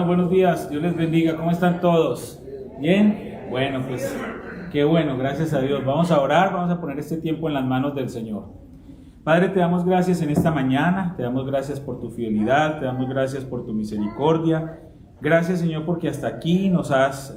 Hermanos, buenos días, Dios les bendiga, ¿cómo están todos? ¿Bien? Bueno, pues qué bueno, gracias a Dios. Vamos a orar, vamos a poner este tiempo en las manos del Señor. Padre, te damos gracias en esta mañana, te damos gracias por tu fidelidad, te damos gracias por tu misericordia. Gracias, Señor, porque hasta aquí nos has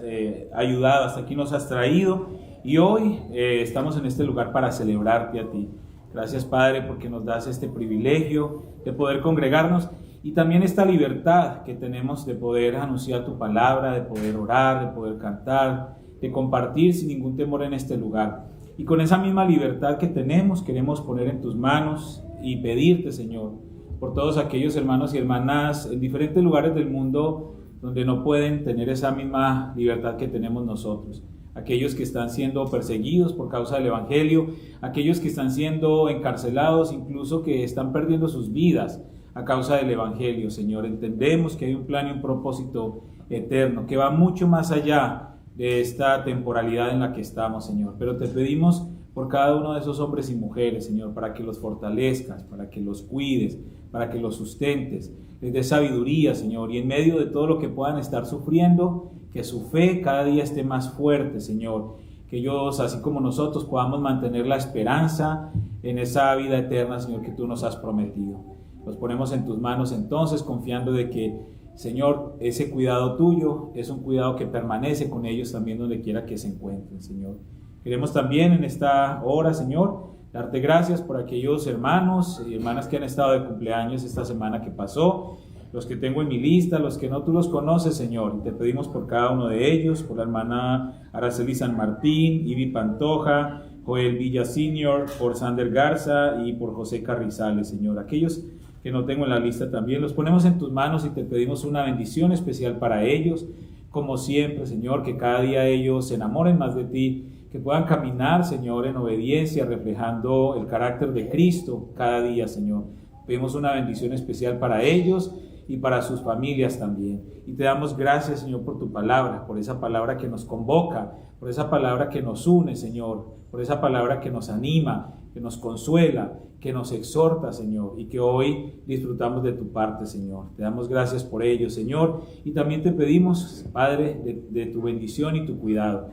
ayudado, hasta aquí nos has traído y hoy estamos en este lugar para celebrarte a ti. Gracias, Padre, porque nos das este privilegio de poder congregarnos y también esta libertad que tenemos de poder anunciar tu palabra, de poder orar, de poder cantar, de compartir sin ningún temor en este lugar. Y con esa misma libertad que tenemos, queremos poner en tus manos y pedirte, Señor, por todos aquellos hermanos y hermanas en diferentes lugares del mundo donde no pueden tener esa misma libertad que tenemos nosotros. Aquellos que están siendo perseguidos por causa del Evangelio, aquellos que están siendo encarcelados, incluso que están perdiendo sus vidas a causa del Evangelio, Señor. Entendemos que hay un plan y un propósito eterno, que va mucho más allá de esta temporalidad en la que estamos, Señor. Pero te pedimos por cada uno de esos hombres y mujeres, Señor, para que los fortalezcas, para que los cuides, para que los sustentes, les des sabiduría, Señor, y en medio de todo lo que puedan estar sufriendo, que su fe cada día esté más fuerte, Señor, que ellos, así como nosotros, podamos mantener la esperanza en esa vida eterna, Señor, que tú nos has prometido. Los ponemos en tus manos entonces, confiando de que, Señor, ese cuidado tuyo es un cuidado que permanece con ellos también donde quiera que se encuentren, Señor. Queremos también en esta hora, Señor, darte gracias por aquellos hermanos y hermanas que han estado de cumpleaños esta semana que pasó, los que tengo en mi lista, los que no, tú los conoces, Señor, y te pedimos por cada uno de ellos, por la hermana Araceli San Martín, Ivy Pantoja, Joel Villa Senior, por Sander Garza y por José Carrizales, Señor. Aquellos que no tengo en la lista también, los ponemos en tus manos y te pedimos una bendición especial para ellos, como siempre, Señor, que cada día ellos se enamoren más de ti, que puedan caminar, Señor, en obediencia, reflejando el carácter de Cristo cada día, Señor. Pedimos una bendición especial para ellos y para sus familias también. Y te damos gracias, Señor, por tu palabra, por esa palabra que nos convoca, por esa palabra que nos une, Señor, por esa palabra que nos anima, que nos consuela, que nos exhorta, Señor, y que hoy disfrutamos de tu parte, Señor. Te damos gracias por ello, Señor, y también te pedimos, Padre, de tu bendición y tu cuidado.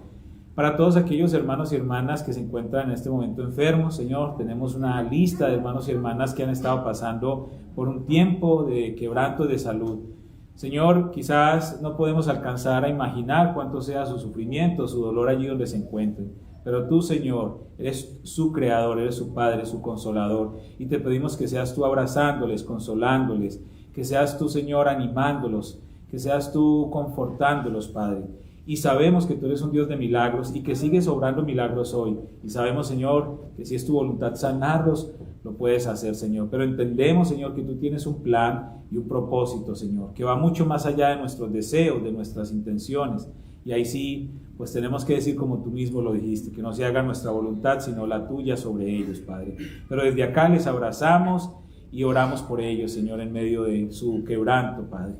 Para todos aquellos hermanos y hermanas que se encuentran en este momento enfermos, Señor, tenemos una lista de hermanos y hermanas que han estado pasando por un tiempo de quebranto de salud. Señor, quizás no podemos alcanzar a imaginar cuánto sea su sufrimiento, su dolor allí donde se encuentren. Pero tú, Señor, eres su creador, eres su Padre, su consolador. Y te pedimos que seas tú abrazándoles, consolándoles, que seas tú, Señor, animándolos, que seas tú confortándolos, Padre. Y sabemos que tú eres un Dios de milagros y que sigues obrando milagros hoy. Y sabemos, Señor, que si es tu voluntad sanarlos, lo puedes hacer, Señor. Pero entendemos, Señor, que tú tienes un plan y un propósito, Señor, que va mucho más allá de nuestros deseos, de nuestras intenciones. Y ahí sí, pues tenemos que decir como tú mismo lo dijiste, que no se haga nuestra voluntad, sino la tuya sobre ellos, Padre. Pero desde acá les abrazamos y oramos por ellos, Señor, en medio de su quebranto, Padre.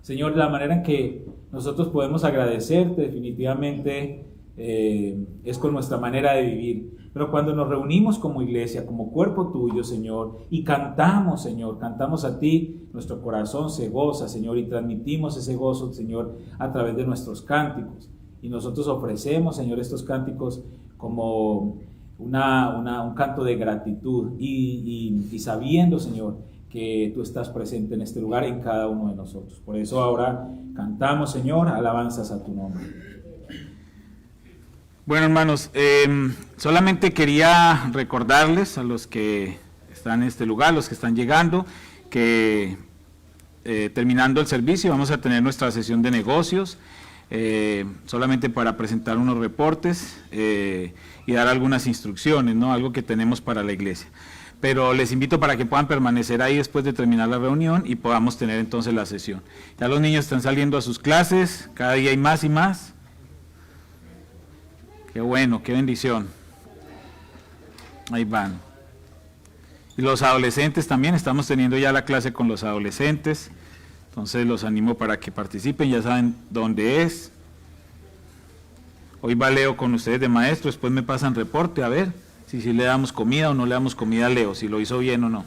Señor, la manera en que nosotros podemos agradecerte definitivamente es con nuestra manera de vivir. Pero cuando nos reunimos como iglesia, como cuerpo tuyo, Señor, y cantamos, Señor, cantamos a ti, nuestro corazón se goza, Señor, y transmitimos ese gozo, Señor, a través de nuestros cánticos. Y nosotros ofrecemos, Señor, estos cánticos como un canto de gratitud y sabiendo, Señor, que tú estás presente en este lugar en cada uno de nosotros. Por eso ahora cantamos, Señor, alabanzas a tu nombre. Bueno, hermanos, solamente quería recordarles a los que están en este lugar, los que están llegando, que terminando el servicio vamos a tener nuestra sesión de negocios, solamente para presentar unos reportes y dar algunas instrucciones, ¿no? Algo que tenemos para la iglesia. Pero les invito para que puedan permanecer ahí después de terminar la reunión y podamos tener entonces la sesión. Ya los niños están saliendo a sus clases, cada día hay más y más. Qué bueno, qué bendición. Ahí van. Y los adolescentes también, estamos teniendo ya la clase con los adolescentes. Entonces los animo para que participen, ya saben dónde es. Hoy va Leo con ustedes de maestro, después me pasan reporte, a ver si le damos comida o no le damos comida a Leo, si lo hizo bien o no.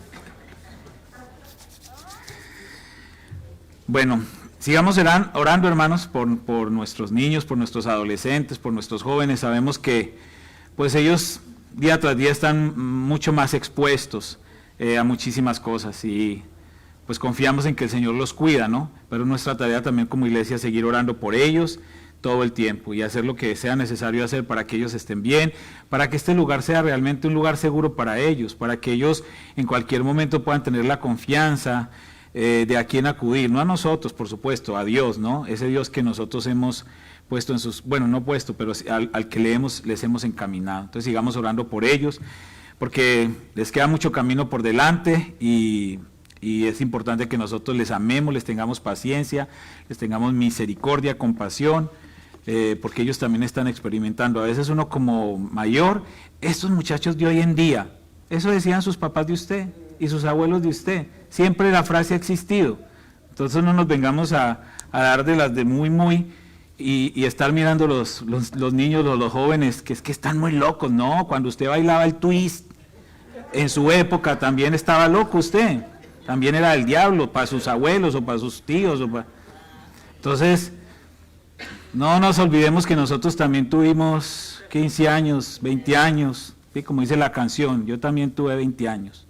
Bueno, Sigamos orando, hermanos, por nuestros niños, por nuestros adolescentes, por nuestros jóvenes. Sabemos que pues ellos día tras día están mucho más expuestos a muchísimas cosas y pues confiamos en que el Señor los cuida, ¿no? Pero nuestra tarea también como iglesia es seguir orando por ellos todo el tiempo y hacer lo que sea necesario hacer para que ellos estén bien, para que este lugar sea realmente un lugar seguro para ellos, para que ellos en cualquier momento puedan tener la confianza de a quién acudir, no a nosotros, por supuesto, a Dios, ¿no? Ese Dios que nosotros hemos puesto en sus, bueno, no puesto, pero al que les hemos encaminado. Entonces sigamos orando por ellos, porque les queda mucho camino por delante y es importante que nosotros les amemos, les tengamos paciencia, les tengamos misericordia, compasión, porque ellos también están experimentando. A veces uno como mayor, estos muchachos de hoy en día, eso decían sus papás de usted y sus abuelos de usted, siempre la frase ha existido. Entonces no nos vengamos a dar de las de muy y estar mirando los niños, los jóvenes, que es que están muy locos. No, cuando usted bailaba el twist, en su época también estaba loco usted, también era el diablo para sus abuelos o para sus tíos. Entonces, no nos olvidemos que nosotros también tuvimos 15 años, 20 años, ¿sí? Como dice la canción, yo también tuve 20 años.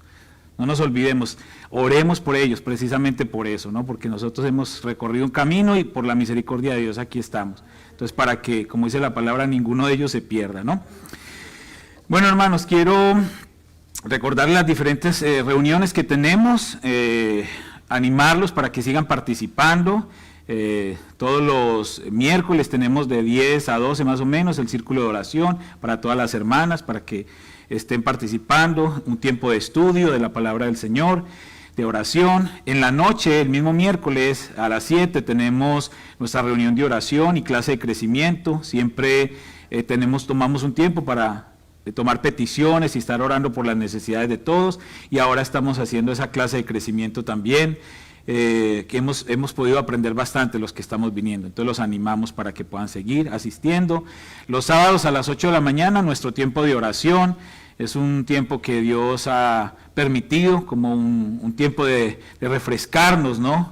No nos olvidemos, oremos por ellos, precisamente por eso, ¿no? Porque nosotros hemos recorrido un camino y por la misericordia de Dios aquí estamos. Entonces, para que, como dice la palabra, ninguno de ellos se pierda, ¿no? Bueno, hermanos, quiero recordarles las diferentes reuniones que tenemos, animarlos para que sigan participando. Todos los miércoles tenemos de 10 a 12 más o menos el círculo de oración para todas las hermanas, para que estén participando, un tiempo de estudio de la palabra del Señor, de oración. En la noche, el mismo miércoles, a las 7, tenemos nuestra reunión de oración y clase de crecimiento. Siempre tomamos un tiempo para tomar peticiones y estar orando por las necesidades de todos, y ahora estamos haciendo esa clase de crecimiento también, que hemos podido aprender bastante los que estamos viniendo. Entonces los animamos para que puedan seguir asistiendo. Los sábados a las 8 de la mañana, nuestro tiempo de oración, es un tiempo que Dios ha permitido como un tiempo de refrescarnos, ¿no?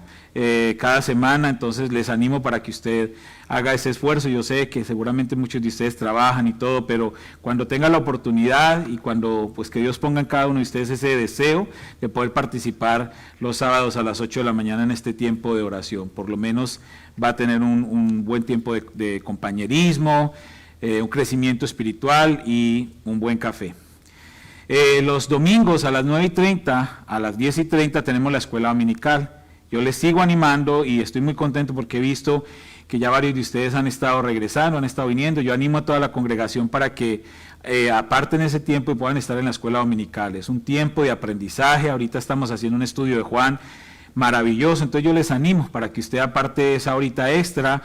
Cada semana. Entonces les animo para que usted haga ese esfuerzo. Yo sé que seguramente muchos de ustedes trabajan y todo, pero cuando tenga la oportunidad y cuando pues que Dios ponga en cada uno de ustedes ese deseo de poder participar los sábados a las 8 de la mañana en este tiempo de oración, por lo menos va a tener un buen tiempo de compañerismo, un crecimiento espiritual y un buen café. Los domingos a las 9:30, a las 10:30 tenemos la escuela dominical. Yo les sigo animando y estoy muy contento porque he visto que ya varios de ustedes han estado regresando, han estado viniendo. Yo animo a toda la congregación para que aparten ese tiempo y puedan estar en la escuela dominical. Es un tiempo de aprendizaje. Ahorita estamos haciendo un estudio de Juan maravilloso, entonces yo les animo para que usted aparte esa horita extra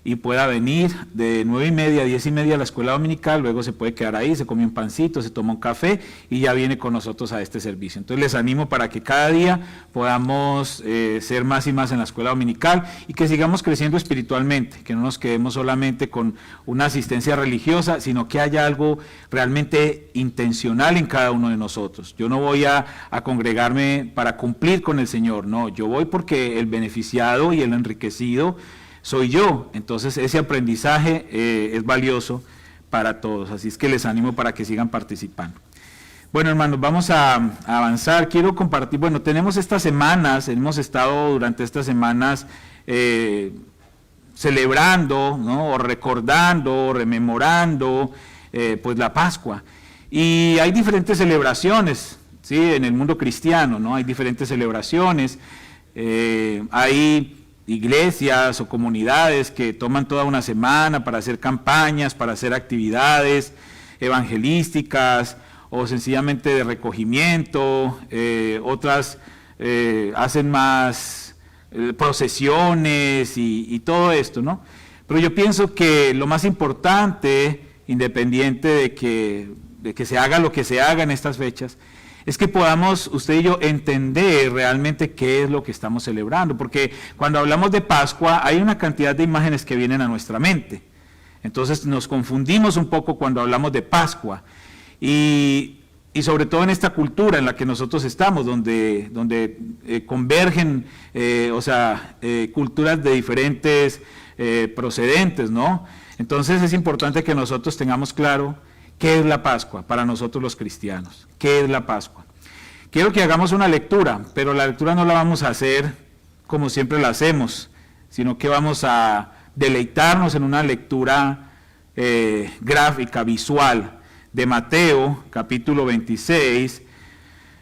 y pueda venir de 9:30 a 10:30 a la escuela dominical. Luego se puede quedar ahí, se come un pancito, se toma un café y ya viene con nosotros a este servicio. Entonces les animo para que cada día podamos ser más y más en la escuela dominical y que sigamos creciendo espiritualmente, que no nos quedemos solamente con una asistencia religiosa, sino que haya algo realmente intencional en cada uno de nosotros. Yo no voy a congregarme para cumplir con el Señor, no, yo voy porque el beneficiado y el enriquecido soy yo. Entonces ese aprendizaje es valioso para todos, así es que les animo para que sigan participando. Bueno, hermanos, vamos a avanzar. Quiero compartir, bueno, tenemos estas semanas, hemos estado durante estas semanas celebrando, ¿no? O recordando, o rememorando pues la Pascua, y hay diferentes celebraciones, ¿sí? En el mundo cristiano, ¿no? Hay diferentes celebraciones, hay iglesias o comunidades que toman toda una semana para hacer campañas, para hacer actividades evangelísticas o sencillamente de recogimiento. Otras hacen más procesiones y todo esto, ¿no? Pero yo pienso que lo más importante, independiente de que se haga lo que se haga en estas fechas, es que podamos usted y yo entender realmente qué es lo que estamos celebrando, porque cuando hablamos de Pascua hay una cantidad de imágenes que vienen a nuestra mente. Entonces nos confundimos un poco cuando hablamos de Pascua, y y sobre todo en esta cultura en la que nosotros estamos, donde convergen, culturas de diferentes procedentes, ¿no? Entonces es importante que nosotros tengamos claro qué es la Pascua para nosotros los cristianos, qué es la Pascua. Quiero que hagamos una lectura, pero la lectura no la vamos a hacer como siempre la hacemos, sino que vamos a deleitarnos en una lectura gráfica, visual, de Mateo, capítulo 26,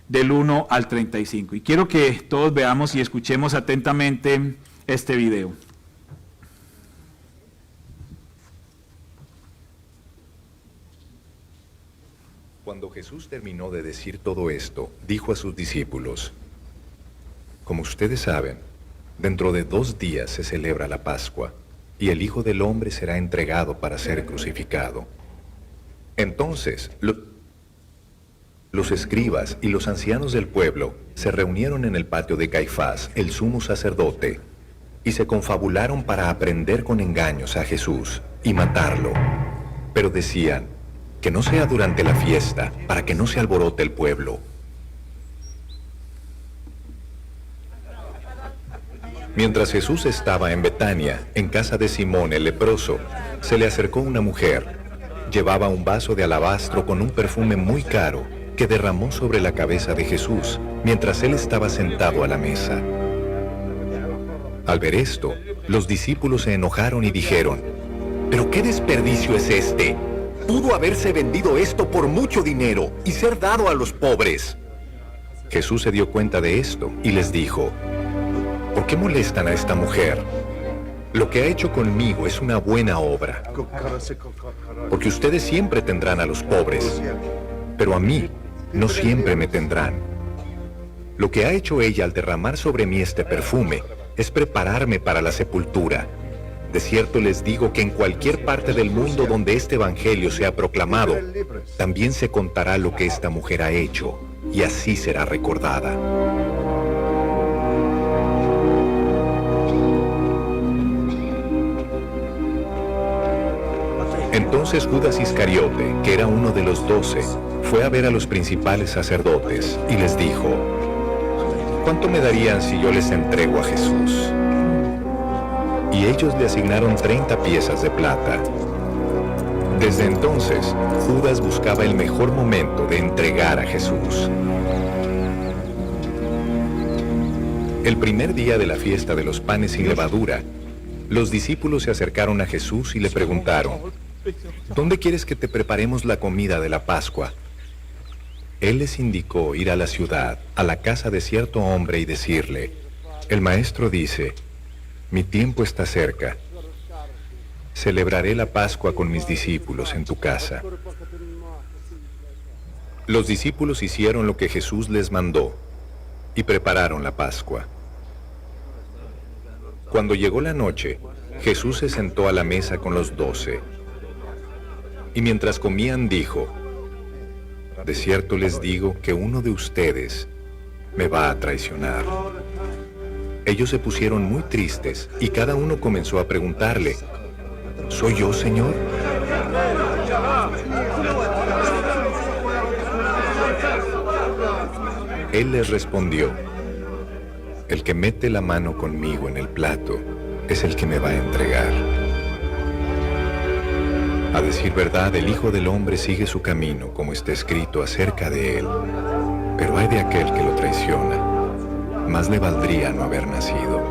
del 1 al 35. Y quiero que todos veamos y escuchemos atentamente este video. Cuando Jesús terminó de decir todo esto, dijo a sus discípulos: como ustedes saben, dentro de 2 días se celebra la Pascua, y el Hijo del Hombre será entregado para ser crucificado. Entonces, los escribas y los ancianos del pueblo se reunieron en el patio de Caifás, el sumo sacerdote, y se confabularon para aprender con engaños a Jesús y matarlo. Pero decían: que no sea durante la fiesta, para que no se alborote el pueblo. Mientras Jesús estaba en Betania, en casa de Simón el leproso, se le acercó una mujer. Llevaba un vaso de alabastro con un perfume muy caro que derramó sobre la cabeza de Jesús mientras él estaba sentado a la mesa. Al ver esto, los discípulos se enojaron y dijeron: ¿pero qué desperdicio es este? Pudo haberse vendido esto por mucho dinero y ser dado a los pobres. Jesús se dio cuenta de esto y les dijo: ¿por qué molestan a esta mujer? Lo que ha hecho conmigo es una buena obra. Porque ustedes siempre tendrán a los pobres, pero a mí no siempre me tendrán. Lo que ha hecho ella al derramar sobre mí este perfume es prepararme para la sepultura. De cierto les digo que en cualquier parte del mundo donde este evangelio sea proclamado, también se contará lo que esta mujer ha hecho, y así será recordada. Entonces Judas Iscariote, que era uno de los 12, fue a ver a los principales sacerdotes y les dijo: ¿cuánto me darían si yo les entrego a Jesús? Y ellos le asignaron 30 piezas de plata. Desde entonces, Judas buscaba el mejor momento de entregar a Jesús. El primer día de la fiesta de los panes sin levadura, los discípulos se acercaron a Jesús y le preguntaron: ¿dónde quieres que te preparemos la comida de la Pascua? Él les indicó ir a la ciudad, a la casa de cierto hombre y decirle: el maestro dice, mi tiempo está cerca. Celebraré la Pascua con mis discípulos en tu casa. Los discípulos hicieron lo que Jesús les mandó y prepararon la Pascua. Cuando llegó la noche, Jesús se sentó a la mesa con los 12. Y mientras comían dijo: de cierto les digo que uno de ustedes me va a traicionar. Ellos se pusieron muy tristes y cada uno comenzó a preguntarle: ¿soy yo, Señor? Él les respondió: el que mete la mano conmigo en el plato es el que me va a entregar. A decir verdad, el Hijo del Hombre sigue su camino, como está escrito acerca de él. Pero hay de aquel que lo traiciona, más le valdría no haber nacido.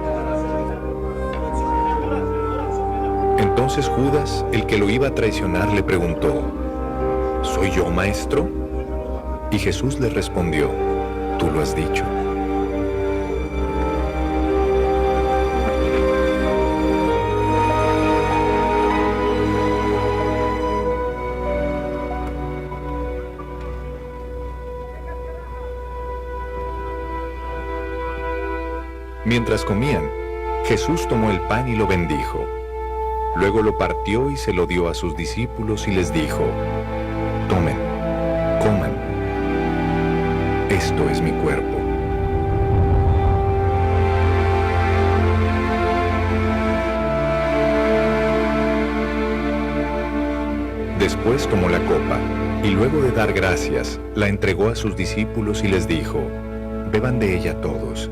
Entonces Judas, el que lo iba a traicionar, le preguntó: ¿soy yo, maestro? Y Jesús le respondió: tú lo has dicho. Mientras comían, Jesús tomó el pan y lo bendijo. Luego lo partió y se lo dio a sus discípulos y les dijo: tomen, coman. Esto es mi cuerpo. Después tomó la copa y Y luego de dar gracias, la entregó a sus discípulos y les dijo: beban de ella todos,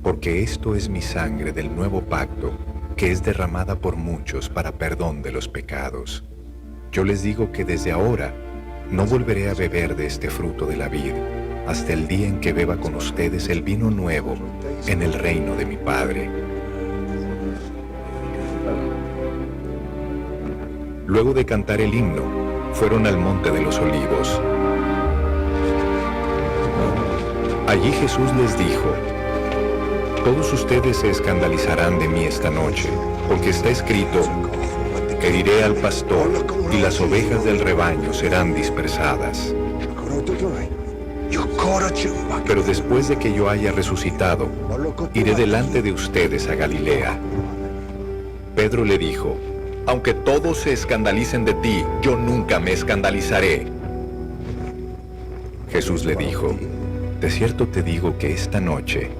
porque esto es mi sangre del nuevo pacto, que es derramada por muchos para perdón de los pecados. Yo les digo que desde ahora no volveré a beber de este fruto de la vid, hasta el día en que beba con ustedes el vino nuevo en el reino de mi Padre. Luego de cantar el himno, fueron al Monte de los Olivos. Allí Jesús les dijo: todos ustedes se escandalizarán de mí esta noche, porque está escrito: heriré al pastor y las ovejas del rebaño serán dispersadas. Pero después de que yo haya resucitado, iré delante de ustedes a Galilea. Pedro le dijo: aunque todos se escandalicen de ti, yo nunca me escandalizaré. Jesús le dijo: de cierto te digo que esta noche,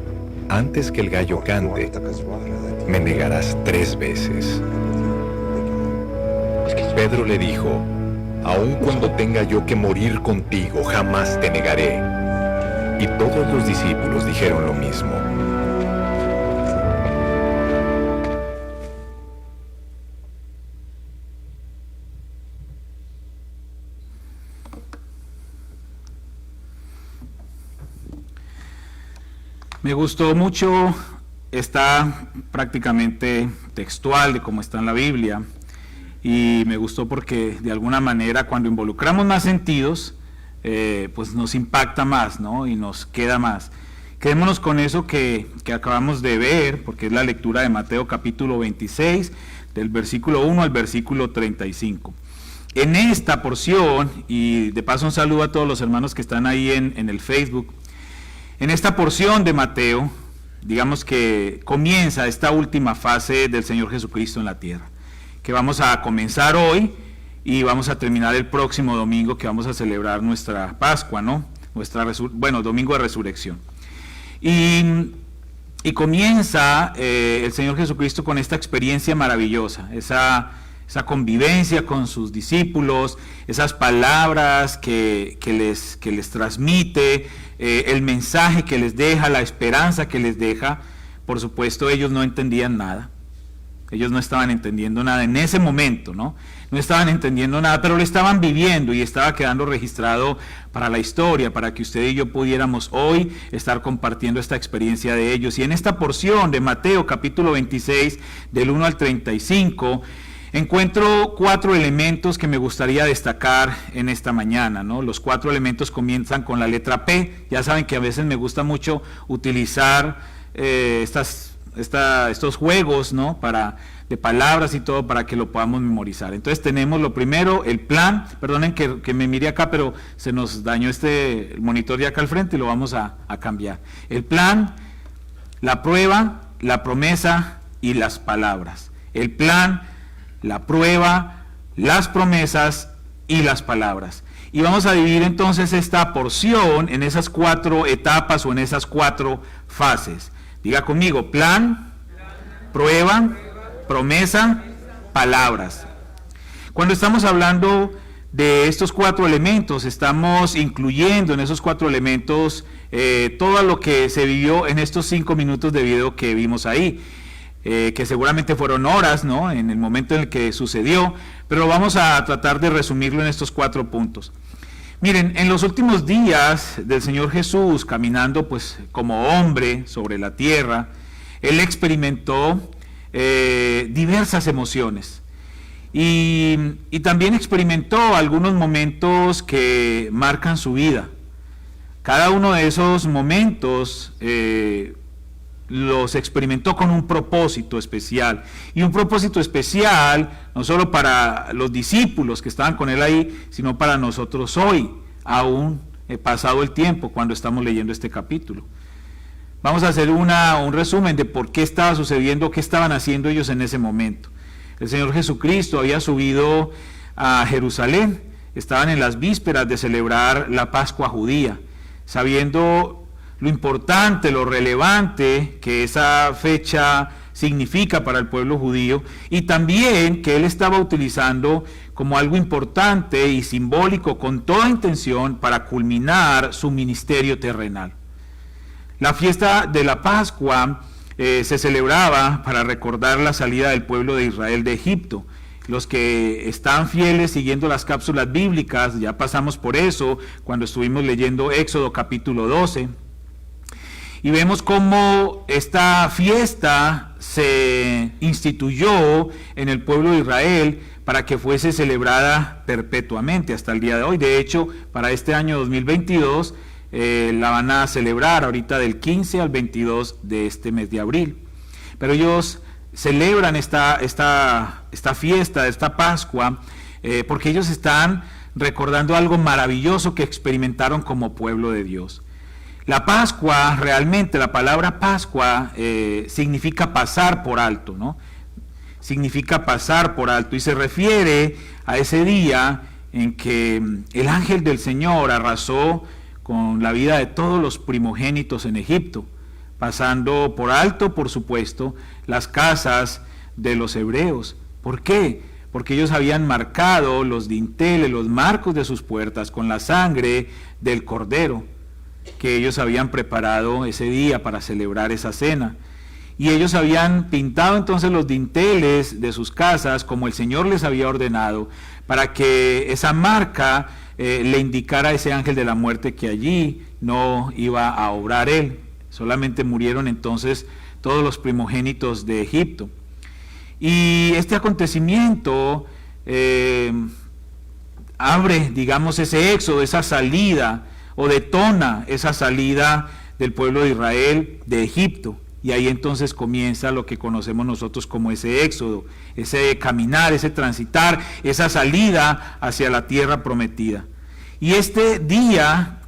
antes que el gallo cante, me negarás 3 veces. Pedro le dijo: aun cuando tenga yo que morir contigo, jamás te negaré. Y todos los discípulos dijeron lo mismo. Me gustó mucho, está prácticamente textual de cómo está en la Biblia, y me gustó porque de alguna manera cuando involucramos más sentidos, pues nos impacta más, ¿no? Y nos queda más. Quedémonos con eso que acabamos de ver, porque es la lectura de Mateo capítulo 26, del versículo 1 al versículo 35. En esta porción, y de paso un saludo a todos los hermanos que están ahí en el Facebook, en esta porción de Mateo, digamos que comienza esta última fase del Señor Jesucristo en la tierra, que vamos a comenzar hoy y vamos a terminar el próximo domingo, que vamos a celebrar nuestra Pascua, ¿no? Domingo de Resurrección. Y comienza el Señor Jesucristo con esta experiencia maravillosa, esa convivencia con sus discípulos, esas palabras que les transmite, el mensaje que les deja, la esperanza que les deja. Por supuesto, ellos no entendían nada. Ellos no estaban entendiendo nada en ese momento, ¿no? No estaban entendiendo nada, pero lo estaban viviendo y estaba quedando registrado para la historia, para que usted y yo pudiéramos hoy estar compartiendo esta experiencia de ellos. Y en esta porción de Mateo capítulo 26, del 1 al 35, encuentro 4 elementos que me gustaría destacar en esta mañana, ¿no? Los 4 elementos comienzan con la letra P. Ya saben que a veces me gusta mucho utilizar estos juegos, ¿no? De palabras y todo, para que lo podamos memorizar. Entonces tenemos lo primero, el plan. Perdonen que me mire acá, pero se nos dañó el monitor de acá al frente y lo vamos a cambiar. El plan, la prueba, la promesa y las palabras. El plan, la prueba, las promesas y las palabras. Y vamos a dividir entonces esta porción en esas 4 etapas o en esas 4 fases. Diga conmigo: plan, prueba, promesa, palabras. Cuando estamos hablando de estos 4 elementos, estamos incluyendo en esos 4 elementos todo lo que se vivió en estos 5 minutos de video que vimos ahí. Que seguramente fueron horas, ¿no?, en el momento en el que sucedió, pero vamos a tratar de resumirlo en estos 4 puntos. Miren, en los últimos días del Señor Jesús, caminando pues como hombre sobre la tierra, Él experimentó diversas emociones y también experimentó algunos momentos que marcan su vida. Cada uno de esos momentos los experimentó con un propósito especial, y un propósito especial no solo para los discípulos que estaban con él ahí, sino para nosotros hoy, aún pasado el tiempo, cuando estamos leyendo este capítulo. Vamos a hacer un resumen de por qué estaba sucediendo, qué estaban haciendo ellos en ese momento. El Señor Jesucristo había subido a Jerusalén, estaban en las vísperas de celebrar la Pascua judía, sabiendo lo importante, lo relevante que esa fecha significa para el pueblo judío, y también que él estaba utilizando como algo importante y simbólico con toda intención para culminar su ministerio terrenal. La fiesta de la Pascua se celebraba para recordar la salida del pueblo de Israel de Egipto. Los que están fieles siguiendo las cápsulas bíblicas, ya pasamos por eso cuando estuvimos leyendo Éxodo capítulo 12, y vemos cómo esta fiesta se instituyó en el pueblo de Israel para que fuese celebrada perpetuamente hasta el día de hoy. De hecho, para este año 2022 la van a celebrar ahorita del 15 al 22 de este mes de abril. Pero ellos celebran esta fiesta, esta Pascua, porque ellos están recordando algo maravilloso que experimentaron como pueblo de Dios. La Pascua, realmente la palabra Pascua significa pasar por alto, ¿no? Significa pasar por alto y se refiere a ese día en que el ángel del Señor arrasó con la vida de todos los primogénitos en Egipto, pasando por alto, por supuesto, las casas de los hebreos. ¿Por qué? Porque ellos habían marcado los dinteles, los marcos de sus puertas con la sangre del cordero que ellos habían preparado ese día para celebrar esa cena. Y ellos habían pintado entonces los dinteles de sus casas como el Señor les había ordenado, para que esa marca le indicara a ese ángel de la muerte que allí no iba a obrar él. Solamente murieron entonces todos los primogénitos de Egipto. Y este acontecimiento abre, digamos, ese éxodo, esa salida, o detona esa salida del pueblo de Israel de Egipto. Y ahí entonces comienza lo que conocemos nosotros como ese éxodo, ese caminar, ese transitar, esa salida hacia la tierra prometida. Y este día,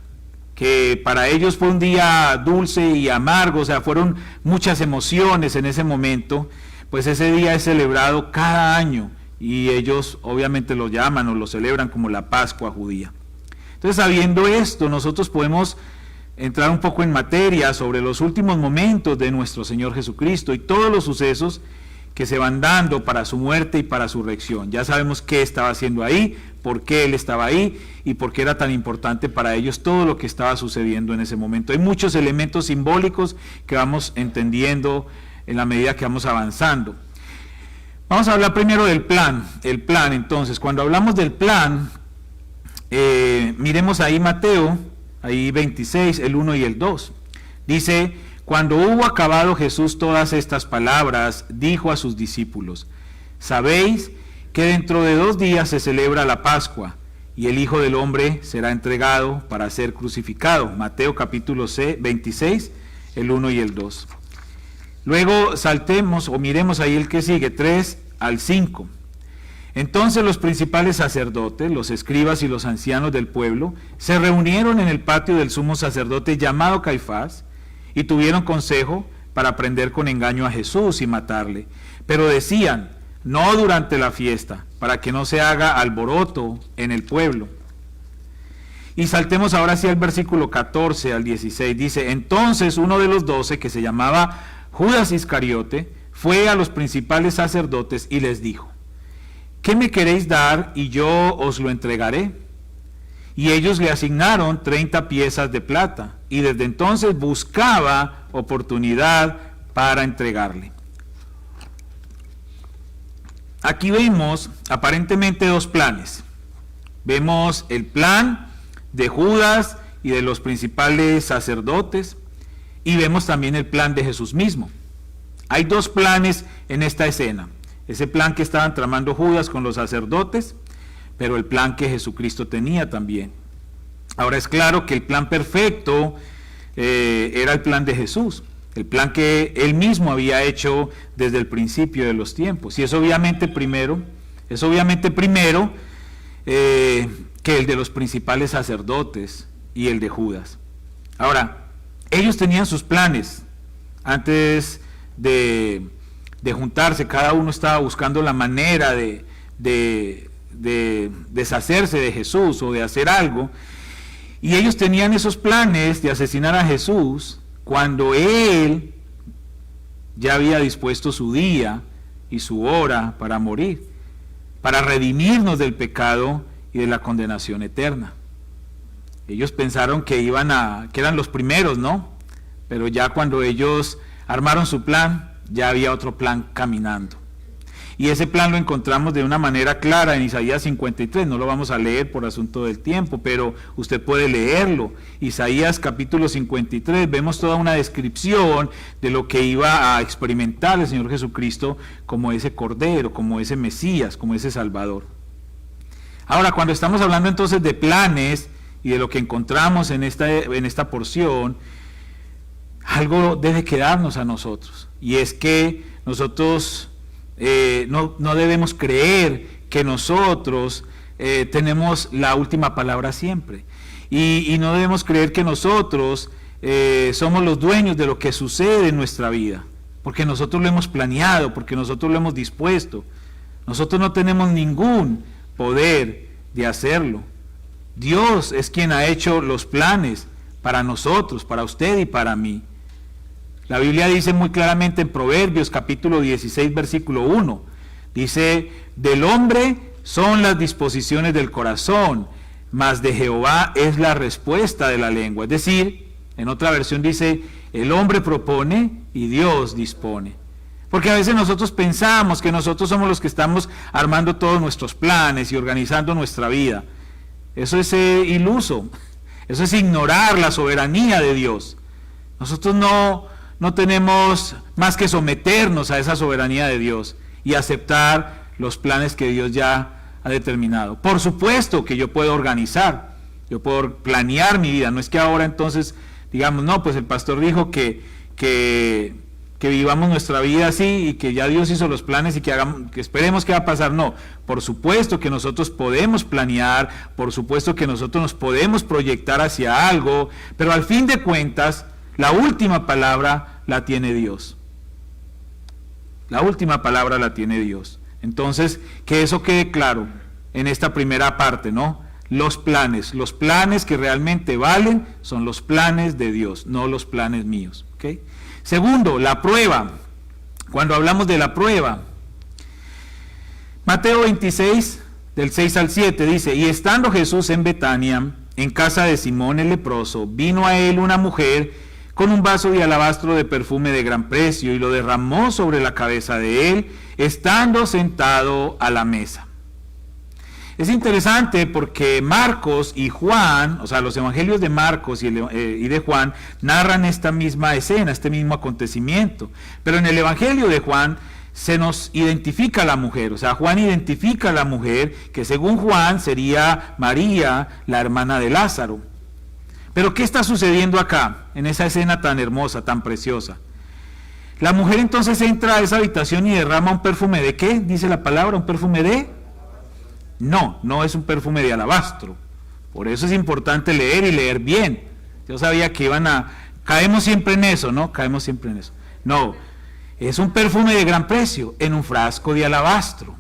que para ellos fue un día dulce y amargo, o sea, fueron muchas emociones en ese momento, pues ese día es celebrado cada año y ellos obviamente lo llaman o lo celebran como la Pascua judía. Entonces, sabiendo esto, nosotros podemos entrar un poco en materia sobre los últimos momentos de nuestro Señor Jesucristo y todos los sucesos que se van dando para su muerte y para su resurrección. Ya sabemos qué estaba haciendo ahí, por qué Él estaba ahí y por qué era tan importante para ellos todo lo que estaba sucediendo en ese momento. Hay muchos elementos simbólicos que vamos entendiendo en la medida que vamos avanzando. Vamos a hablar primero del plan. El plan, entonces, cuando hablamos del plan, miremos ahí Mateo, ahí 26, el 1 y el 2. Dice: cuando hubo acabado Jesús todas estas palabras, dijo a sus discípulos: sabéis que dentro de 2 días se celebra la Pascua, y el Hijo del Hombre será entregado para ser crucificado. Mateo capítulo 26, el 1 y el 2. Luego saltemos o miremos ahí el que sigue, 3 al 5. Entonces los principales sacerdotes, los escribas y los ancianos del pueblo se reunieron en el patio del sumo sacerdote llamado Caifás y tuvieron consejo para prender con engaño a Jesús y matarle. Pero decían: no durante la fiesta, para que no se haga alboroto en el pueblo. Y saltemos ahora hacia el versículo 14 al 16. Dice: entonces uno de los 12, que se llamaba Judas Iscariote, fue a los principales sacerdotes y les dijo: ¿qué me queréis dar y yo os lo entregaré? Y ellos le asignaron 30 piezas de plata, y desde entonces buscaba oportunidad para entregarle. Aquí vemos aparentemente 2 planes. Vemos el plan de Judas y de los principales sacerdotes, y vemos también el plan de Jesús mismo. Hay 2 planes en esta escena. Ese plan que estaban tramando Judas con los sacerdotes, pero el plan que Jesucristo tenía también. Ahora es claro que el plan perfecto era el plan de Jesús, el plan que Él mismo había hecho desde el principio de los tiempos. Y es obviamente primero que el de los principales sacerdotes y el de Judas. Ahora, ellos tenían sus planes antes de juntarse. Cada uno estaba buscando la manera de deshacerse de Jesús o de hacer algo, y ellos tenían esos planes de asesinar a Jesús cuando Él ya había dispuesto su día y su hora para morir, para redimirnos del pecado y de la condenación eterna. Ellos pensaron que eran los primeros, ¿no? Pero ya cuando ellos armaron su plan, ya había otro plan caminando. Y ese plan lo encontramos de una manera clara en Isaías 53, no lo vamos a leer por asunto del tiempo, pero usted puede leerlo. Isaías capítulo 53, vemos toda una descripción de lo que iba a experimentar el Señor Jesucristo como ese Cordero, como ese Mesías, como ese Salvador. Ahora, cuando estamos hablando entonces de planes y de lo que encontramos en esta porción, algo debe quedarnos a nosotros, y es que nosotros no debemos creer que nosotros tenemos la última palabra siempre, y no debemos creer que nosotros somos los dueños de lo que sucede en nuestra vida, porque nosotros lo hemos planeado, porque nosotros lo hemos dispuesto. Nosotros no tenemos ningún poder de hacerlo. Dios es quien ha hecho los planes para nosotros, para usted y para mí. La Biblia dice muy claramente en Proverbios capítulo 16 versículo 1, dice: del hombre son las disposiciones del corazón, mas de Jehová es la respuesta de la lengua. Es decir, en otra versión dice: el hombre propone y Dios dispone. Porque a veces nosotros pensamos que nosotros somos los que estamos armando todos nuestros planes y organizando nuestra vida. Eso es iluso, eso es ignorar la soberanía de Dios. Nosotros no tenemos más que someternos a esa soberanía de Dios y aceptar los planes que Dios ya ha determinado. Por supuesto que yo puedo organizar, yo puedo planear mi vida. No es que ahora entonces digamos, no, pues el pastor dijo que vivamos nuestra vida así y que ya Dios hizo los planes y que esperemos que va a pasar. No, por supuesto que nosotros podemos planear, por supuesto que nosotros nos podemos proyectar hacia algo, pero al fin de cuentas, la última palabra la tiene Dios. La última palabra la tiene Dios. Entonces, que eso quede claro en esta primera parte, ¿no? Los planes que realmente valen son los planes de Dios, no los planes míos, ¿ok? Segundo, la prueba. Cuando hablamos de la prueba, Mateo 26, del 6 al 7, dice: y estando Jesús en Betania, en casa de Simón el leproso, vino a él una mujer con un vaso de alabastro de perfume de gran precio, y lo derramó sobre la cabeza de él, estando sentado a la mesa. Es interesante porque Marcos y Juan, o sea, los evangelios de Marcos y de Juan, narran esta misma escena, este mismo acontecimiento. Pero en el evangelio de Juan se nos identifica a la mujer, o sea, Juan identifica a la mujer, que según Juan sería María, la hermana de Lázaro. Pero ¿qué está sucediendo acá, en esa escena tan hermosa, tan preciosa? La mujer entonces entra a esa habitación y derrama un perfume. ¿De qué? Dice la palabra, un perfume de... No es un perfume de alabastro. Por eso es importante leer y leer bien. Yo sabía que caemos siempre en eso, ¿no? Caemos siempre en eso. No, es un perfume de gran precio en un frasco de alabastro.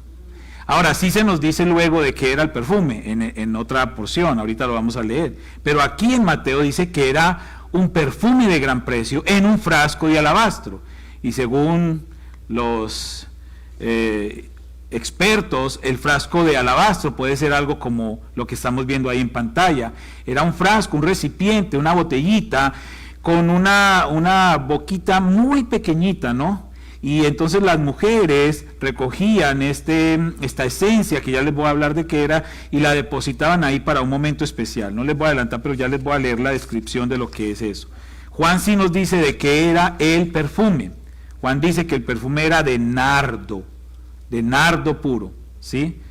Ahora, sí se nos dice luego de qué era el perfume en otra porción, ahorita lo vamos a leer. Pero aquí en Mateo dice que era un perfume de gran precio en un frasco de alabastro. Y según los expertos, el frasco de alabastro puede ser algo como lo que estamos viendo ahí en pantalla. Era un frasco, un recipiente, una botellita con una boquita muy pequeñita, ¿no? Y entonces las mujeres recogían esta esencia, que ya les voy a hablar de qué era, y la depositaban ahí para un momento especial. No les voy a adelantar, pero ya les voy a leer la descripción de lo que es eso. Juan sí nos dice de qué era el perfume. Juan dice que el perfume era de nardo puro, ¿sí?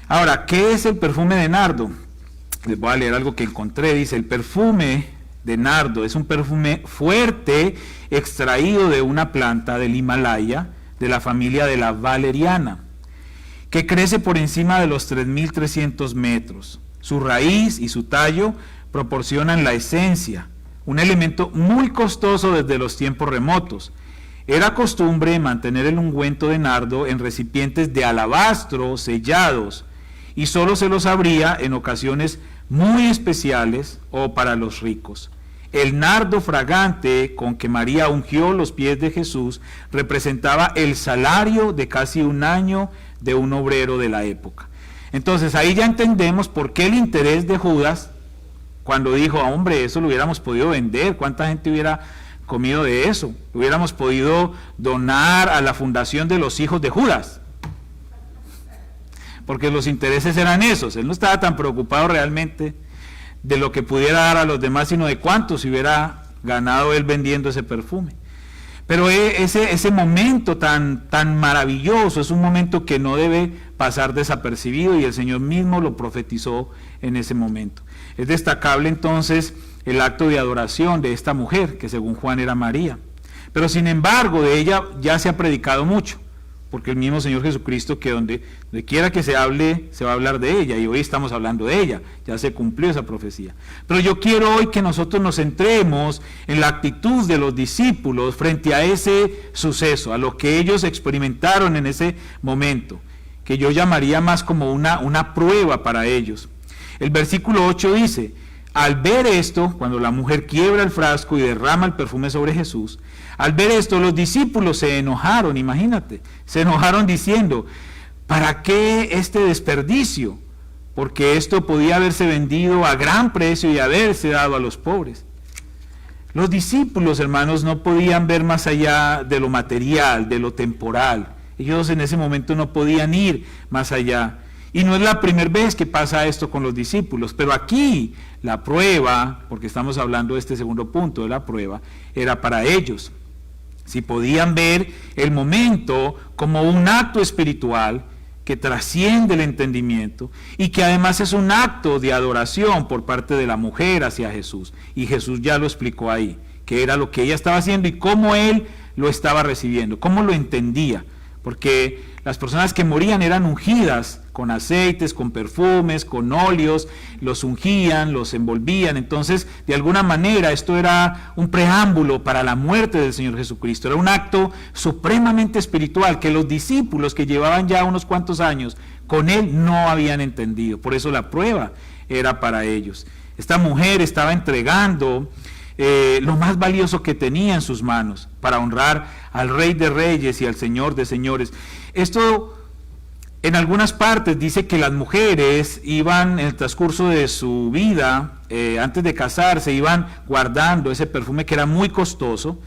Ahora, ¿qué es el perfume de nardo? Les voy a leer algo que encontré. Dice: el perfume de nardo es un perfume fuerte extraído de una planta del Himalaya, de la familia de la valeriana, que crece por encima de los 3.300 metros. Su raíz y su tallo proporcionan la esencia, un elemento muy costoso desde los tiempos remotos. Era costumbre mantener el ungüento de nardo en recipientes de alabastro sellados, y solo se los abría en ocasiones muy especiales o para los ricos. el nardo fragante con que María ungió los pies de Jesús representaba el salario de casi un año de un obrero de la época. Entonces ahí ya entendemos por qué el interés de Judas, cuando dijo, hombre, eso lo hubiéramos podido vender, ¿cuánta gente hubiera comido de eso? Hubiéramos podido donar a la fundación de los hijos de Judas, porque los intereses eran esos. Él no estaba tan preocupado realmente de lo que pudiera dar a los demás, sino de cuánto se hubiera ganado él vendiendo ese perfume. Pero ese momento tan maravilloso es un momento que no debe pasar desapercibido, y el Señor mismo lo profetizó en ese momento. Es destacable entonces el acto de adoración de esta mujer, que según Juan era María. Pero sin embargo, de ella ya se ha predicado mucho, porque el mismo Señor Jesucristo, que donde quiera que se hable, se va a hablar de ella, y hoy estamos hablando de ella, ya se cumplió esa profecía. Pero yo quiero hoy que nosotros nos centremos en la actitud de los discípulos frente a ese suceso, a lo que ellos experimentaron en ese momento, que yo llamaría más como una prueba para ellos. El versículo 8 dice, al ver esto, cuando la mujer quiebra el frasco y derrama el perfume sobre Jesús, al ver esto los discípulos se enojaron, imagínate, se enojaron diciendo, ¿para qué este desperdicio? Porque esto podía haberse vendido a gran precio y haberse dado a los pobres. Los discípulos, hermanos, no podían ver más allá de lo material, de lo temporal. Ellos en ese momento no podían ir más allá. Y no es la primera vez que pasa esto con los discípulos, pero aquí la prueba, porque estamos hablando de este segundo punto de la prueba, era para ellos. Si podían ver el momento como un acto espiritual que trasciende el entendimiento y que además es un acto de adoración por parte de la mujer hacia Jesús. Y Jesús ya lo explicó ahí, que era lo que ella estaba haciendo y cómo él lo estaba recibiendo, cómo lo entendía. Porque las personas que morían eran ungidas con aceites, con perfumes, con óleos, los ungían, los envolvían. Entonces, de alguna manera, esto era un preámbulo para la muerte del Señor Jesucristo. Era un acto supremamente espiritual que los discípulos que llevaban ya unos cuantos años con él no habían entendido. Por eso la prueba era para ellos. Esta mujer estaba entregando lo más valioso que tenía en sus manos para honrar al Rey de Reyes y al Señor de Señores. Esto en algunas partes dice que las mujeres iban en el transcurso de su vida, antes de casarse, iban guardando ese perfume que era muy costoso,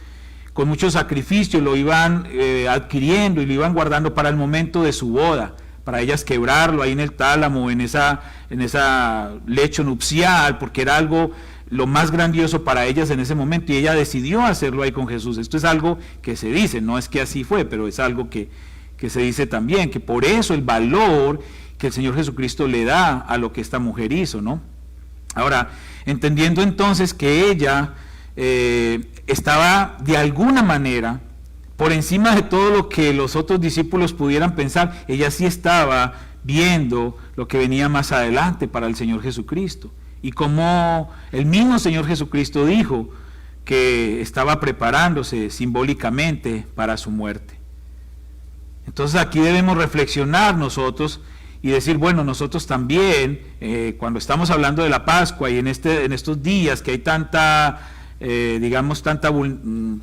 con mucho sacrificio lo iban adquiriendo y lo iban guardando para el momento de su boda, para ellas quebrarlo ahí en el tálamo, en esa lecho nupcial, porque era algo lo más grandioso para ellas en ese momento, y ella decidió hacerlo ahí con Jesús. Esto es algo que se dice, no es que así fue, pero es algo que se dice también, que por eso el valor que el Señor Jesucristo le da a lo que esta mujer hizo, ¿no? Ahora, entendiendo entonces que ella estaba de alguna manera por encima de todo lo que los otros discípulos pudieran pensar, ella sí estaba viendo lo que venía más adelante para el Señor Jesucristo. Y como el mismo Señor Jesucristo dijo que estaba preparándose simbólicamente para su muerte. Entonces aquí debemos reflexionar nosotros y decir, bueno, nosotros también, cuando estamos hablando de la Pascua y en estos días que hay tanta,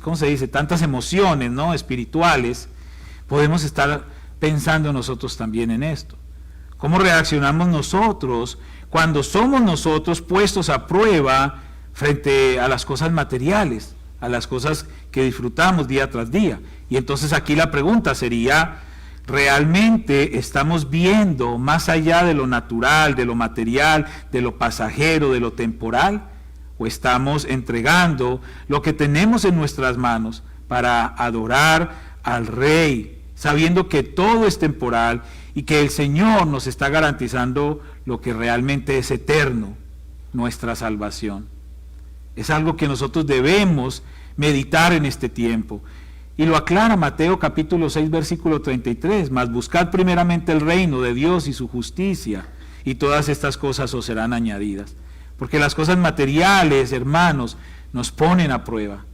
¿cómo se dice? Tantas emociones, ¿no?, espirituales, podemos estar pensando nosotros también en esto. ¿Cómo reaccionamos nosotros cuando somos nosotros puestos a prueba frente a las cosas materiales, a las cosas que disfrutamos día tras día? Y entonces aquí la pregunta sería, ¿realmente estamos viendo más allá de lo natural, de lo material, de lo pasajero, de lo temporal? ¿O estamos entregando lo que tenemos en nuestras manos para adorar al Rey, sabiendo que todo es temporal y que el Señor nos está garantizando lo que realmente es eterno, nuestra salvación? Es algo que nosotros debemos meditar en este tiempo. Y lo aclara Mateo capítulo 6, versículo 33, mas buscad primeramente el reino de Dios y su justicia, y todas estas cosas os serán añadidas. Porque las cosas materiales, hermanos, nos ponen a prueba,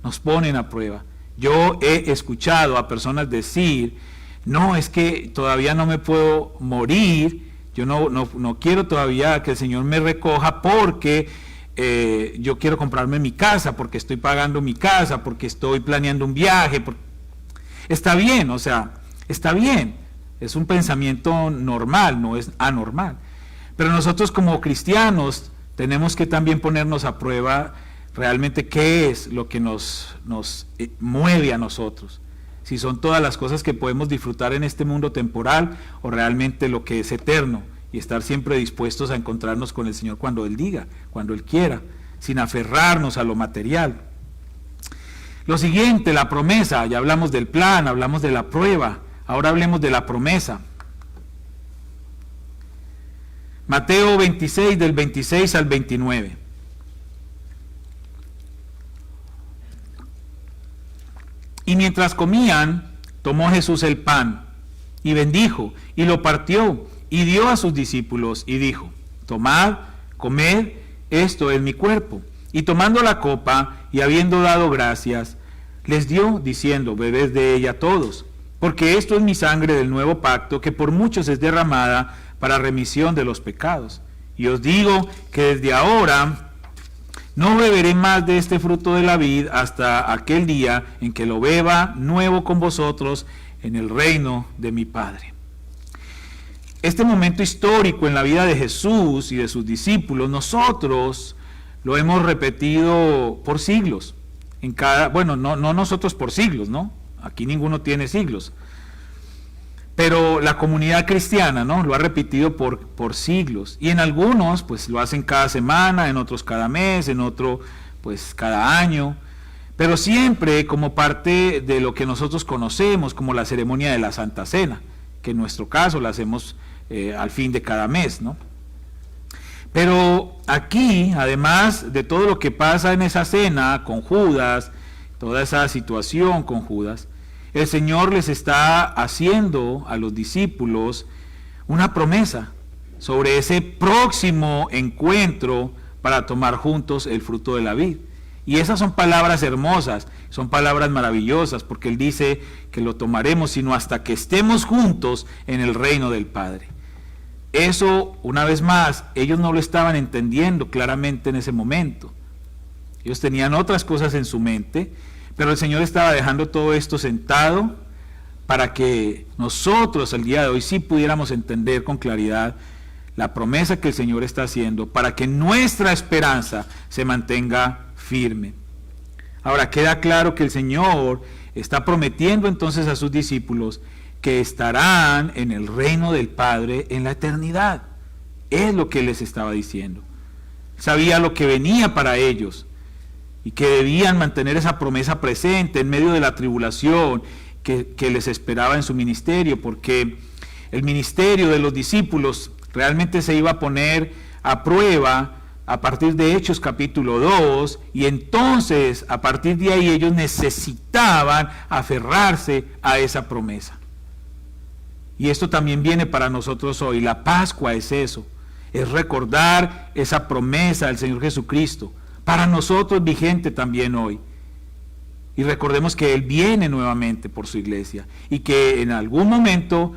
nos ponen a prueba. Yo he escuchado a personas decir, no, es que todavía no me puedo morir, yo no quiero todavía que el Señor me recoja porque yo quiero comprarme mi casa, porque estoy pagando mi casa, porque estoy planeando un viaje. Está bien, o sea, está bien. Es un pensamiento normal, no es anormal. Pero nosotros como cristianos tenemos que también ponernos a prueba realmente qué es lo que nos mueve a nosotros. Si son todas las cosas que podemos disfrutar en este mundo temporal o realmente lo que es eterno, y estar siempre dispuestos a encontrarnos con el Señor cuando Él diga, cuando Él quiera, sin aferrarnos a lo material. Lo siguiente, la promesa. Ya hablamos del plan, hablamos de la prueba, ahora hablemos de la promesa. Mateo 26, del 26 al 29. Y mientras comían, tomó Jesús el pan, y bendijo, y lo partió, y dio a sus discípulos, y dijo: tomad, comed, esto es mi cuerpo. Y tomando la copa, y habiendo dado gracias, les dio, diciendo: bebed de ella todos, porque esto es mi sangre del nuevo pacto, que por muchos es derramada para remisión de los pecados. Y os digo que desde ahora no beberé más de este fruto de la vid hasta aquel día en que lo beba nuevo con vosotros en el reino de mi Padre. Este momento histórico en la vida de Jesús y de sus discípulos, nosotros lo hemos repetido por siglos. No nosotros por siglos, ¿no? Aquí ninguno tiene siglos. Pero la comunidad cristiana, ¿no?, lo ha repetido por siglos. Y en algunos, pues lo hacen cada semana, en otros cada mes, en otro, pues cada año. Pero siempre como parte de lo que nosotros conocemos como la ceremonia de la Santa Cena, que en nuestro caso la hacemos al fin de cada mes, ¿no? Pero aquí, además de todo lo que pasa en esa cena con Judas, toda esa situación con Judas, el Señor les está haciendo a los discípulos una promesa sobre ese próximo encuentro para tomar juntos el fruto de la vid. Y esas son palabras hermosas, son palabras maravillosas, porque Él dice que lo tomaremos sino hasta que estemos juntos en el reino del Padre. Eso, una vez más, ellos no lo estaban entendiendo claramente en ese momento. Ellos tenían otras cosas en su mente, pero el Señor estaba dejando todo esto sentado para que nosotros el día de hoy sí pudiéramos entender con claridad la promesa que el Señor está haciendo, para que nuestra esperanza se mantenga firme. Ahora queda claro que el Señor está prometiendo entonces a sus discípulos que estarán en el reino del Padre en la eternidad. Es lo que Él les estaba diciendo. Sabía lo que venía para ellos y que debían mantener esa promesa presente en medio de la tribulación que les esperaba en su ministerio, porque el ministerio de los discípulos realmente se iba a poner a prueba a partir de Hechos capítulo 2, y entonces a partir de ahí ellos necesitaban aferrarse a esa promesa. Y esto también viene para nosotros hoy. La Pascua es eso, es recordar esa promesa del Señor Jesucristo, para nosotros vigente también hoy. Y recordemos que Él viene nuevamente por su iglesia, y que en algún momento,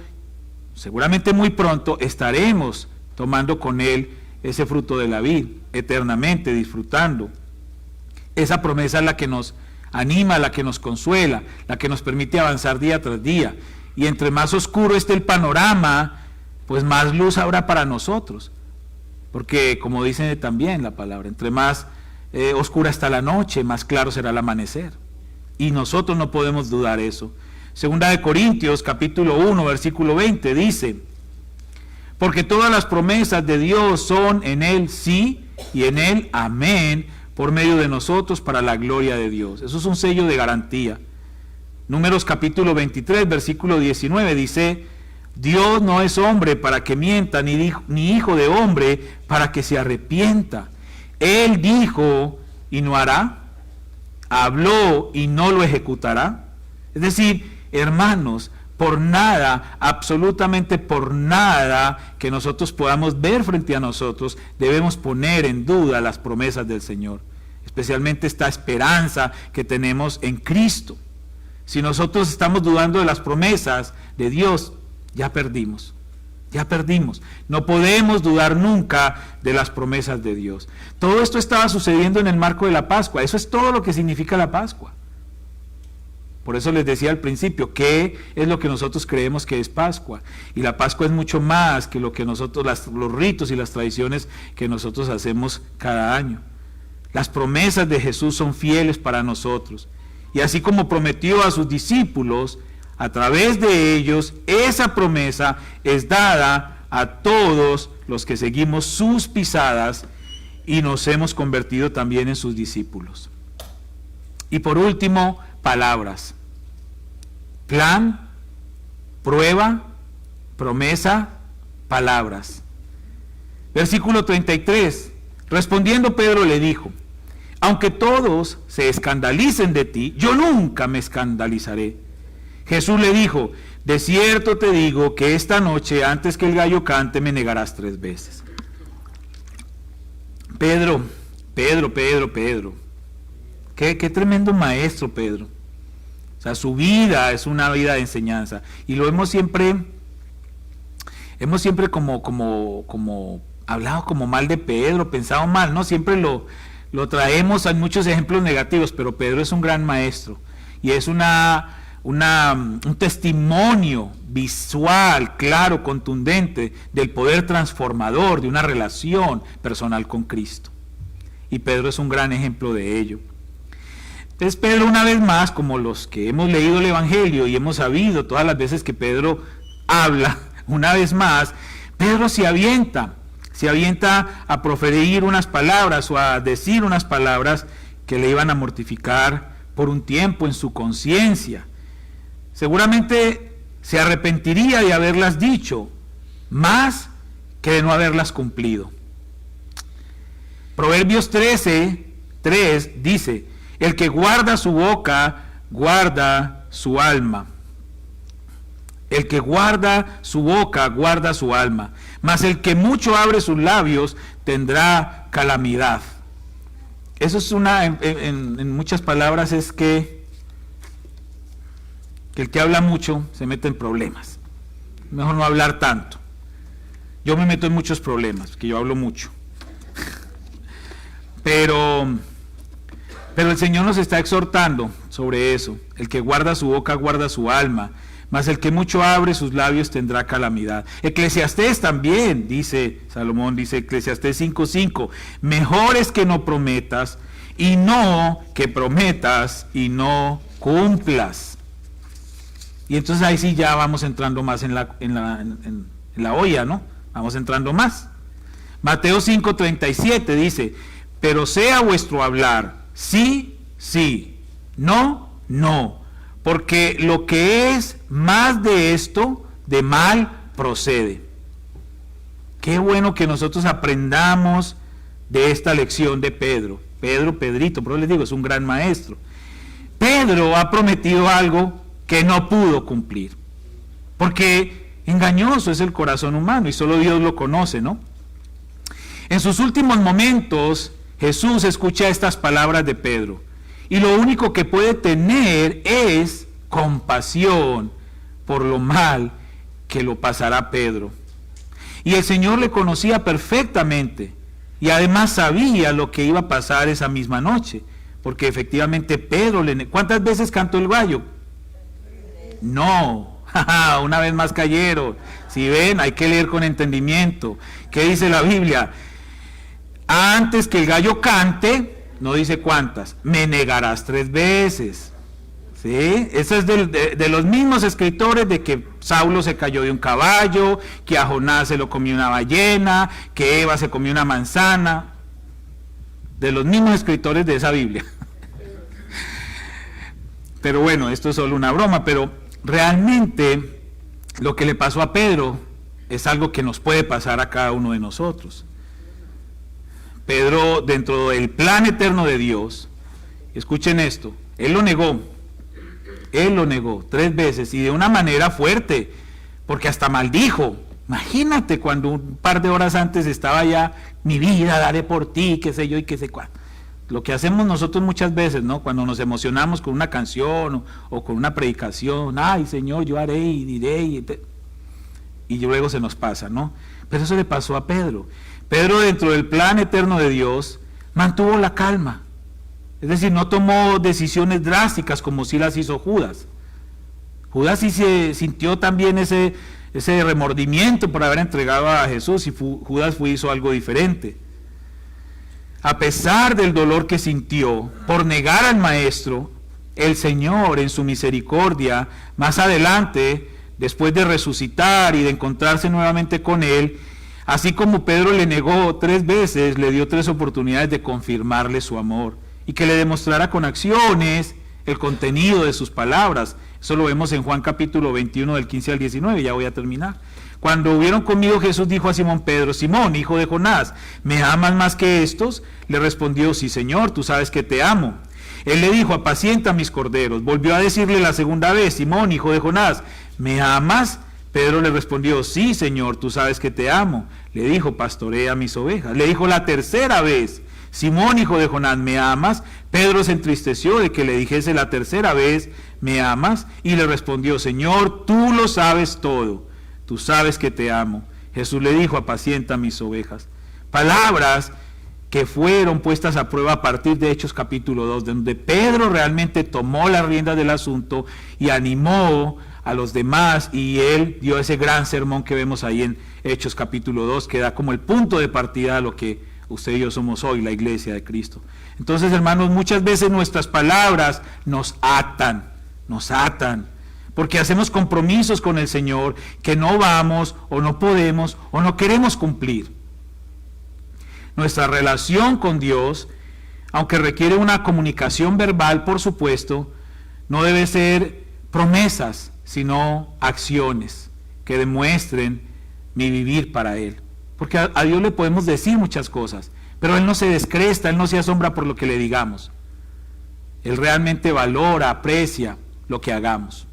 seguramente muy pronto, estaremos tomando con Él ese fruto de la vid, eternamente disfrutando. Esa promesa es la que nos anima, la que nos consuela, la que nos permite avanzar día tras día. Y entre más oscuro esté el panorama, pues más luz habrá para nosotros. Porque como dice también la palabra, entre más oscura está la noche, más claro será el amanecer. Y nosotros no podemos dudar eso. Segunda de Corintios, capítulo 1, versículo 20, dice: porque todas las promesas de Dios son en Él sí y en Él amén, por medio de nosotros para la gloria de Dios. Eso es un sello de garantía. Números capítulo 23, versículo 19 dice: Dios no es hombre para que mienta, ni hijo de hombre para que se arrepienta. Él dijo y no hará, habló y no lo ejecutará. Es decir, hermanos, por nada, absolutamente por nada que nosotros podamos ver frente a nosotros, debemos poner en duda las promesas del Señor, especialmente esta esperanza que tenemos en Cristo. Si nosotros estamos dudando de las promesas de Dios, ya perdimos. Ya perdimos. No podemos dudar nunca de las promesas de Dios. Todo esto estaba sucediendo en el marco de la Pascua. Eso es todo lo que significa la Pascua. Por eso les decía al principio, ¿qué es lo que nosotros creemos que es Pascua? Y la Pascua es mucho más que lo que nosotros, los ritos y las tradiciones que nosotros hacemos cada año. Las promesas de Jesús son fieles para nosotros. Y así como prometió a sus discípulos, a través de ellos, esa promesa es dada a todos los que seguimos sus pisadas y nos hemos convertido también en sus discípulos. Y por último, palabras. Plan, prueba, promesa, palabras. Versículo 33. Respondiendo Pedro le dijo: aunque todos se escandalicen de ti, yo nunca me escandalizaré. Jesús le dijo: de cierto te digo que esta noche, antes que el gallo cante, me negarás 3 veces. Pedro. Qué tremendo maestro Pedro. O sea, su vida es una vida de enseñanza. Y lo hemos siempre como hablado como mal de Pedro, pensado mal, ¿no? Siempre lo traemos, hay muchos ejemplos negativos, pero Pedro es un gran maestro. Y es un testimonio visual, claro, contundente del poder transformador de una relación personal con Cristo. Y Pedro es un gran ejemplo de ello. Entonces Pedro, una vez más, como los que hemos leído el Evangelio y hemos sabido todas las veces que Pedro habla, una vez más, Pedro se avienta a proferir unas palabras o a decir unas palabras que le iban a mortificar por un tiempo en su conciencia. Seguramente se arrepentiría de haberlas dicho, más que de no haberlas cumplido. Proverbios 13:3 dice: el que guarda su boca, guarda su alma. El que guarda su boca, guarda su alma. Mas el que mucho abre sus labios, tendrá calamidad. Eso es en muchas palabras, es que el que habla mucho se mete en problemas. Mejor no hablar tanto. Yo me meto en muchos problemas, porque yo hablo mucho. Pero el Señor nos está exhortando sobre eso. El que guarda su boca, guarda su alma. Mas el que mucho abre sus labios tendrá calamidad. Eclesiastés también, dice Salomón, dice Eclesiastés 5:5, mejor es que no prometas, y no que prometas y no cumplas. Y entonces ahí sí ya vamos entrando más en la olla, ¿no? Vamos entrando más. Mateo 5:37 dice: pero sea vuestro hablar sí, sí, no, no. Porque lo que es más de esto, de mal procede. Qué bueno que nosotros aprendamos de esta lección de Pedro. Pedrito, pero les digo, es un gran maestro. Pedro ha prometido algo que no pudo cumplir. Porque engañoso es el corazón humano y solo Dios lo conoce, ¿no? En sus últimos momentos, Jesús escucha estas palabras de Pedro. Y lo único que puede tener es compasión por lo mal que lo pasará Pedro. Y el Señor le conocía perfectamente y además sabía lo que iba a pasar esa misma noche, porque efectivamente Pedro ¿cuántas veces cantó el gallo? No, una vez más cayeron. Si ven, hay que leer con entendimiento. ¿Qué dice la Biblia? Antes que el gallo cante, no dice cuántas, me negarás 3 veces. ¿Sí? Eso es de los mismos escritores de que Saulo se cayó de un caballo, que a Jonás se lo comió una ballena, que Eva se comió una manzana. De los mismos escritores de esa Biblia. Pero bueno, esto es solo una broma, pero realmente lo que le pasó a Pedro es algo que nos puede pasar a cada uno de nosotros. Pedro, dentro del plan eterno de Dios, escuchen esto, él lo negó 3 veces y de una manera fuerte, porque hasta maldijo. Imagínate cuando un par de horas antes estaba ya, mi vida daré por ti, qué sé yo y qué sé cuánto. Lo que hacemos nosotros muchas veces, ¿no? Cuando nos emocionamos con una canción o con una predicación, ay Señor, yo haré y diré. y luego se nos pasa, ¿no? Pero eso le pasó a Pedro. Pedro, dentro del plan eterno de Dios, mantuvo la calma. Es decir, no tomó decisiones drásticas como sí las hizo Judas. Judas sí se sintió también ese remordimiento por haber entregado a Jesús, y Judas hizo algo diferente. A pesar del dolor que sintió por negar al Maestro, el Señor en su misericordia, más adelante, después de resucitar y de encontrarse nuevamente con Él, así como Pedro le negó 3 veces, le dio 3 oportunidades de confirmarle su amor y que le demostrara con acciones el contenido de sus palabras. Eso lo vemos en Juan capítulo 21 del 15 al 19, ya voy a terminar. Cuando hubieron comido, Jesús dijo a Simón Pedro: Simón, hijo de Jonás, ¿me amas más que estos? Le respondió: sí, Señor, tú sabes que te amo. Él le dijo: apacienta mis corderos. Volvió a decirle la segunda vez: Simón, hijo de Jonás, ¿me amas? Pedro le respondió: sí, Señor, tú sabes que te amo. Le dijo: pastorea mis ovejas. Le dijo la tercera vez: Simón, hijo de Jonás, ¿me amas? Pedro se entristeció de que le dijese la tercera vez: ¿me amas? Y le respondió: Señor, tú lo sabes todo. Tú sabes que te amo. Jesús le dijo: apacienta mis ovejas. Palabras que fueron puestas a prueba a partir de Hechos capítulo 2, donde Pedro realmente tomó las riendas del asunto y animó a los demás, y él dio ese gran sermón que vemos ahí en Hechos capítulo 2, que da como el punto de partida a lo que usted y yo somos hoy, la iglesia de Cristo. Entonces, hermanos, muchas veces nuestras palabras nos atan, porque hacemos compromisos con el Señor que no vamos, o no podemos, o no queremos cumplir. Nuestra relación con Dios, aunque requiere una comunicación verbal, por supuesto, no debe ser promesas, sino acciones que demuestren mi vivir para Él. Porque a Dios le podemos decir muchas cosas, pero Él no se descresta, Él no se asombra por lo que le digamos. Él realmente valora, aprecia lo que hagamos.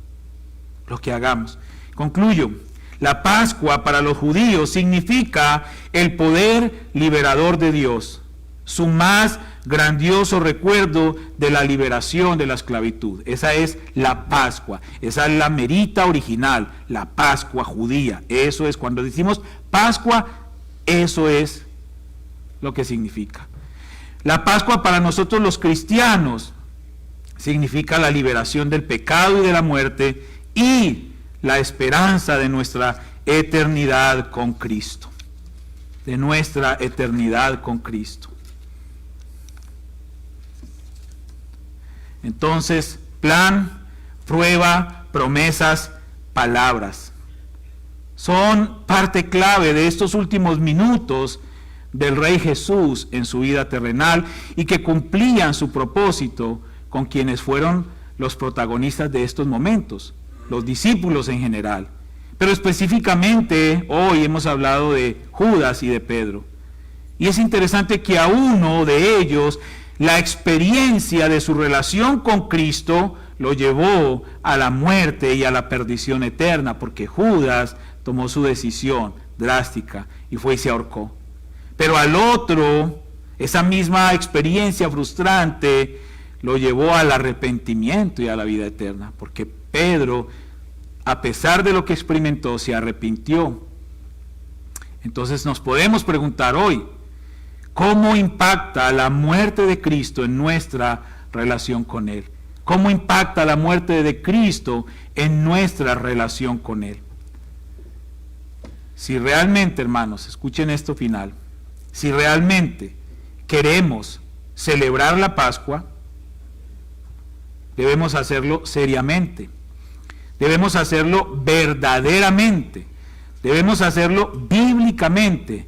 Concluyo. La Pascua para los judíos significa el poder liberador de Dios, su más grandioso recuerdo de la liberación de la esclavitud. Esa es la Pascua, esa es la merita original, la Pascua judía. Eso es, cuando decimos Pascua, eso es lo que significa. La Pascua para nosotros los cristianos significa la liberación del pecado y de la muerte y la esperanza de nuestra eternidad con Cristo. Entonces, plan, prueba, promesas, palabras. Son parte clave de estos últimos minutos del Rey Jesús en su vida terrenal, y que cumplían su propósito con quienes fueron los protagonistas de estos momentos, los discípulos en general. Pero específicamente hoy hemos hablado de Judas y de Pedro. Y es interesante que a uno de ellos la experiencia de su relación con Cristo lo llevó a la muerte y a la perdición eterna, porque Judas tomó su decisión drástica y fue y se ahorcó. Pero al otro, esa misma experiencia frustrante lo llevó al arrepentimiento y a la vida eterna, porque Pedro, a pesar de lo que experimentó, se arrepintió. Entonces nos podemos preguntar hoy, ¿cómo impacta la muerte de Cristo en nuestra relación con Él? ¿Cómo impacta la muerte de Cristo en nuestra relación con Él? Si realmente, hermanos, escuchen esto final, si realmente queremos celebrar la Pascua, debemos hacerlo seriamente, debemos hacerlo verdaderamente, debemos hacerlo bíblicamente,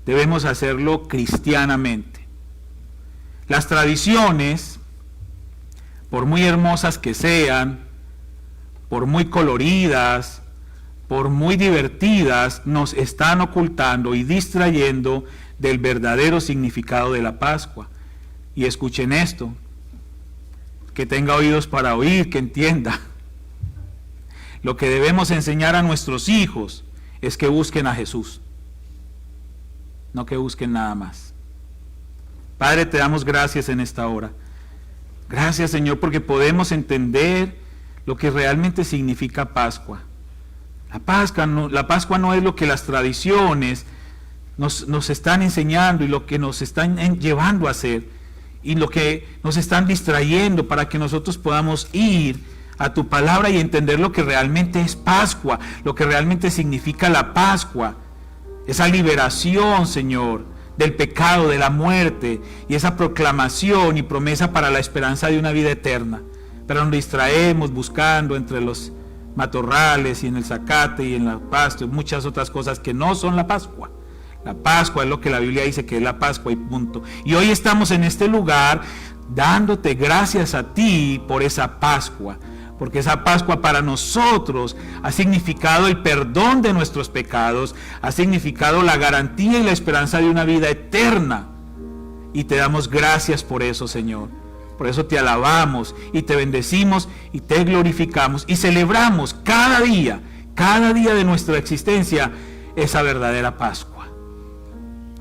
debemos hacerlo cristianamente. Las tradiciones, por muy hermosas que sean, por muy coloridas, por muy divertidas, nos están ocultando y distrayendo del verdadero significado de la Pascua. Y escuchen esto, que tenga oídos para oír, que entienda. Lo que debemos enseñar a nuestros hijos es que busquen a Jesús, no que busquen nada más. Padre, te damos gracias en esta hora. Gracias, Señor, porque podemos entender lo que realmente significa Pascua. La Pascua no es lo que las tradiciones nos están enseñando y lo que nos están llevando a hacer y lo que nos están distrayendo para que nosotros podamos ir a tu palabra y entender lo que realmente es Pascua, lo que realmente significa la Pascua, esa liberación, Señor, del pecado, de la muerte, y esa proclamación y promesa para la esperanza de una vida eterna. Pero nos distraemos buscando entre los matorrales y en el zacate y en el pasto y muchas otras cosas que no son la Pascua. La Pascua es lo que la Biblia dice que es la Pascua y punto. Y hoy estamos en este lugar dándote gracias a ti por esa Pascua, porque esa Pascua para nosotros ha significado el perdón de nuestros pecados, ha significado la garantía y la esperanza de una vida eterna. Y te damos gracias por eso, Señor. Por eso te alabamos y te bendecimos y te glorificamos y celebramos cada día de nuestra existencia esa verdadera Pascua.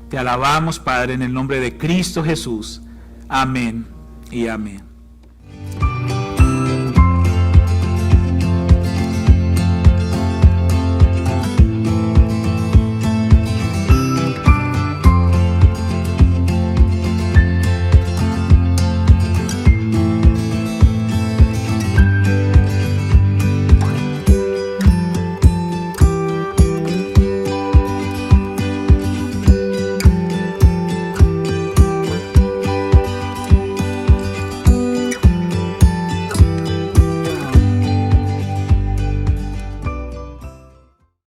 Te alabamos, Padre, en el nombre de Cristo Jesús. Amén y amén.